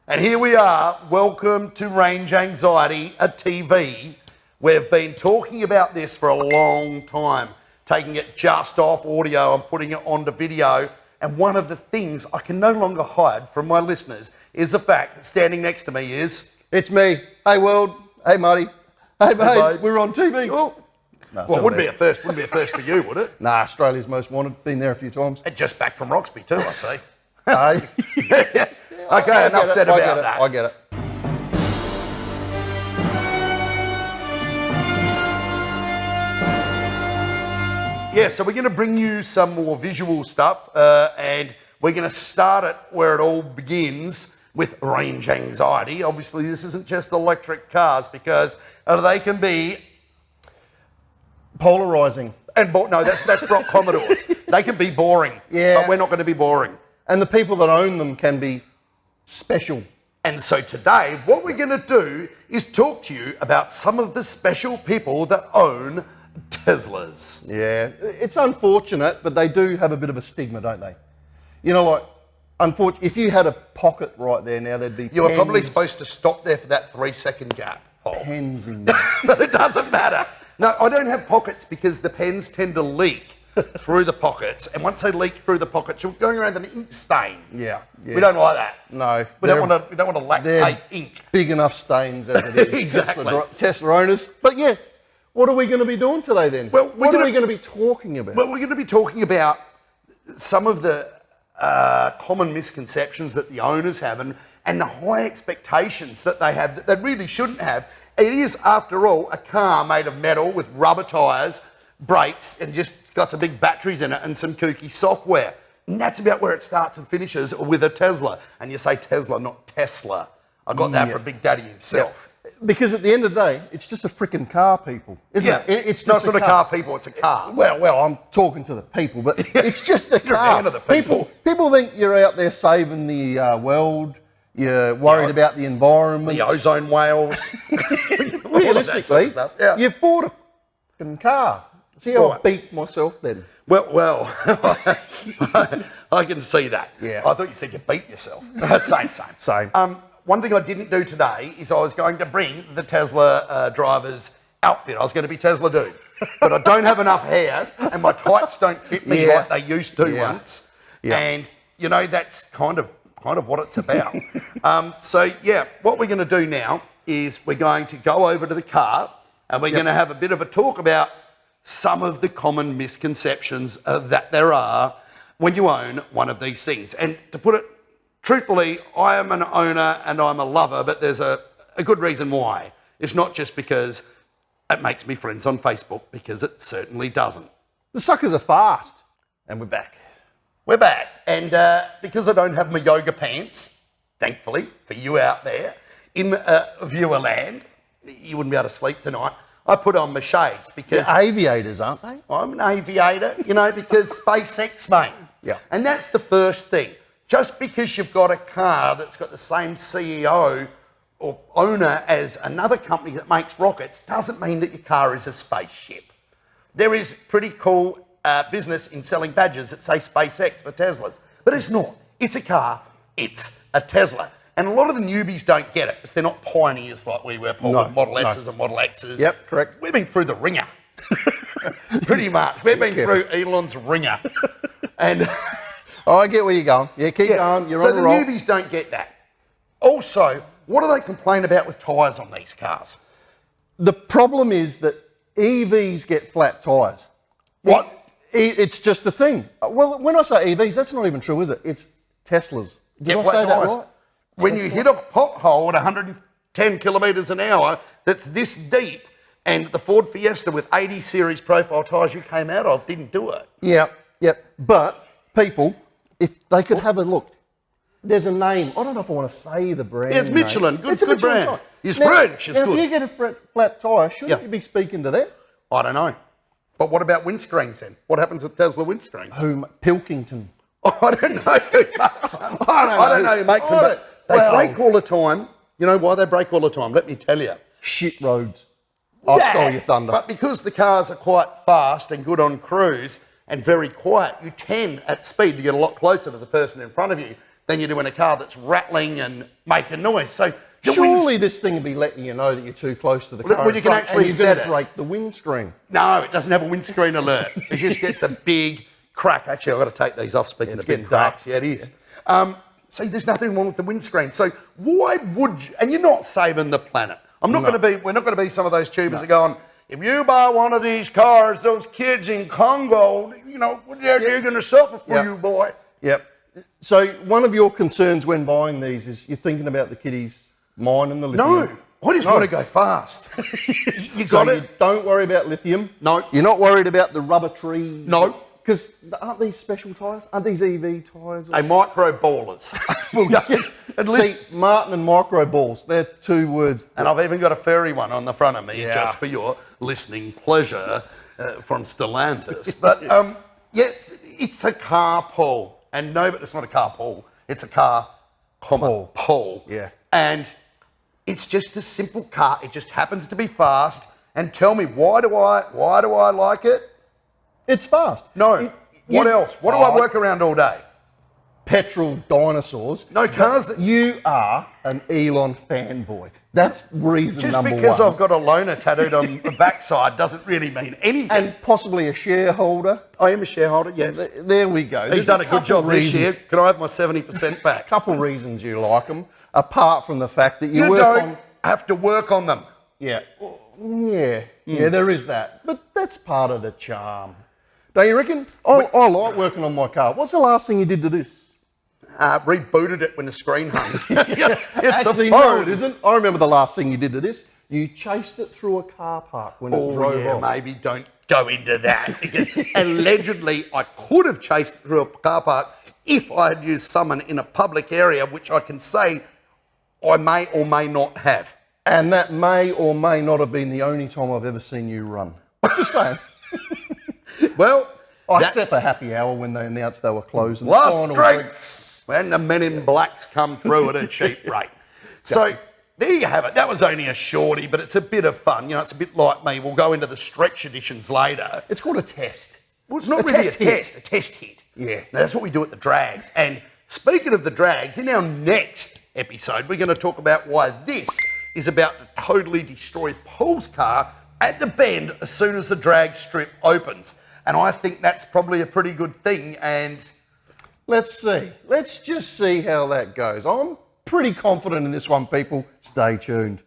And here we are. Welcome to Range Anxiety, a TV. We've been talking about this for a long time, taking it just off audio and putting it onto video. And one of the things I can no longer hide from my listeners is the fact that standing next to me is... It's me. Hey, world. Hey, Marty. Hey, mate. We're on TV. Oh. No, well, it wouldn't be a first. Wouldn't be a first for you, would it? Nah, Australia's Most Wanted. Been there a few times. And just back from Roxby too, I see. Hey. Okay, enough said about that. I get it. Yeah, so we're going to bring you some more visual stuff, and we're going to start it where it all begins with range anxiety. Obviously, this isn't just electric cars because they can be polarising. And no, that's Brock Commodores. They can be boring, but we're not going to be boring. And the people that own them can be special. And so today, what we're going to do is talk to you about some of the special people that own Teslas. Yeah, it's unfortunate, but they do have a bit of a stigma, don't they? You know, like, unfortunately, if you had a pocket right there now, there'd be You were probably supposed to stop there for that 3-second gap, Paul. Pens in there. But it doesn't matter. No, I don't have pockets because the pens tend to leak through the pockets, and once they leak through the pockets, you're going around an ink stain. Yeah. We don't like that. No. We don't want to lactate ink. Big enough stains as it is. Exactly. Tesla owners. But yeah, what are we going to be doing today then? Well, what are we going to be talking about? Well, we're going to be talking about some of the common misconceptions that the owners have and the high expectations that they have that they really shouldn't have. It is, after all, a car made of metal with rubber tyres, brakes, and just got some big batteries in it and some kooky software. And that's about where it starts and finishes with a Tesla. And you say Tesla, not Tesla. I got that from Big Daddy himself. Yeah. Because at the end of the day, it's just a freaking car, people, isn't it? It's just not a car, people, it's a car. Well, I'm talking to the people, but it's just a car. You're the people. People think you're out there saving the world. You're worried about the environment. The ozone whales. Realistically, you've bought a fucking car. See how I beat myself then? Well, I can see that. Yeah. I thought you said you beat yourself. Same. One thing I didn't do today is I was going to bring the Tesla driver's outfit. I was going to be Tesla dude. But I don't have enough hair and my tights don't fit me like they used to once. Yeah. And, you know, that's kind of what it's about. What we're going to do now is we're going to go over to the car and we're going to have a bit of a talk about some of the common misconceptions that there are when you own one of these things. And to put it truthfully, I am an owner and I'm a lover, but there's a good reason why. It's not just because it makes me friends on Facebook, because it certainly doesn't. The suckers are fast. And we're back. We're back. And because I don't have my yoga pants, thankfully, for you out there, in viewer land, you wouldn't be able to sleep tonight. I put on my shades because... They're aviators, aren't they? I'm an aviator, you know, because SpaceX, mate. Yeah. And that's the first thing. Just because you've got a car that's got the same CEO or owner as another company that makes rockets doesn't mean that your car is a spaceship. There is pretty cool business in selling badges that say SpaceX for Teslas, but it's not. It's a car. It's a Tesla. And a lot of the newbies don't get it because they're not pioneers like we were, Paul, with Model S's and Model X's. Yep, correct. We've been through the ringer. Pretty much. We've been through Elon's ringer. And I get where you're going. Yeah, keep going. You're on the roll. So the newbies don't get that. Also, what do they complain about with tyres on these cars? The problem is that EVs get flat tyres. What? It's just a thing. Well, when I say EVs, that's not even true, is it? It's Teslas. Did I say that right? When you hit a pothole at 110 kilometres an hour that's this deep, and the Ford Fiesta with 80 series profile tyres you came out of didn't do it. Yeah. But people, if they could have a look, there's a name. I don't know if I want to say the brand. Yeah, it's Michelin. Name. Good brand. Tyre. It's French. It's good. If you get a flat tyre, shouldn't you be speaking to them? I don't know. But what about windscreens then? What happens with Tesla windscreens? Pilkington. I don't know who makes them. I don't know who makes them, but they break all the time. You know why they break all the time? Let me tell you. Shit roads. I stole your thunder. But because the cars are quite fast and good on cruise and very quiet, you tend at speed to get a lot closer to the person in front of you than you do in a car that's rattling and making noise. So surely this thing will be letting you know that you're too close to the car. Well, you can actually set it. Break the windscreen. No, it doesn't have a windscreen alert. It just gets a big crack. Actually, I've got to take these off. Speaking of big cracks, yeah, it is. So there's nothing wrong with the windscreen. So why would you? And you're not saving the planet. We're not going to be some of those tubers that go on. If you buy one of these cars, those kids in Congo, they're going to suffer for you, boy. Yep. So one of your concerns when buying these is you're thinking about the kiddies' mind and the lithium. No, I just want to go fast. You got it? You don't worry about lithium. No. You're not worried about the rubber trees. No. Because aren't these special tyres? Aren't these EV tyres? A micro ballers. We'll go and See, Martin and micro balls, they're two words. And I've even got a furry one on the front of me, just for your listening pleasure from Stellantis. But it's a car pull. And no, but it's not a car pull. It's a car pull. Yeah. And it's just a simple car. It just happens to be fast. And tell me, why do I like it? It's fast. No. What else? What do I work around all day? Petrol dinosaurs. No cars that... You are an Elon fanboy. That's reason just number one. Just because I've got a loner tattooed on the backside doesn't really mean anything. And possibly a shareholder. I am a shareholder, yes. There we go. He's done a good job this year. Can I have my 70% back? A couple reasons you like them, apart from the fact that you don't have to work on them. Yeah. Yeah, there is that. But that's part of the charm. Don't you reckon? I like working on my car. What's the last thing you did to this? Rebooted it when the screen hung. It's actually, a phone. No, it isn't. I remember the last thing you did to this. You chased it through a car park when it drove off. Maybe don't go into that because allegedly I could have chased it through a car park if I had used someone in a public area, which I can say I may or may not have. And that may or may not have been the only time I've ever seen you run. Just saying. Well, except for happy hour when they announced they were closing. Last drinks when the men in blacks come through at a cheap rate. So there you have it. That was only a shorty, but it's a bit of fun. It's a bit like me. We'll go into the stretch editions later. It's called a test. Well, it's not really a test hit. Yeah. Now, that's what we do at the drags. And speaking of the drags, in our next episode, we're going to talk about why this is about to totally destroy Paul's car at the bend as soon as the drag strip opens. And I think that's probably a pretty good thing. And let's see. Let's just see how that goes. I'm pretty confident in this one, people. Stay tuned.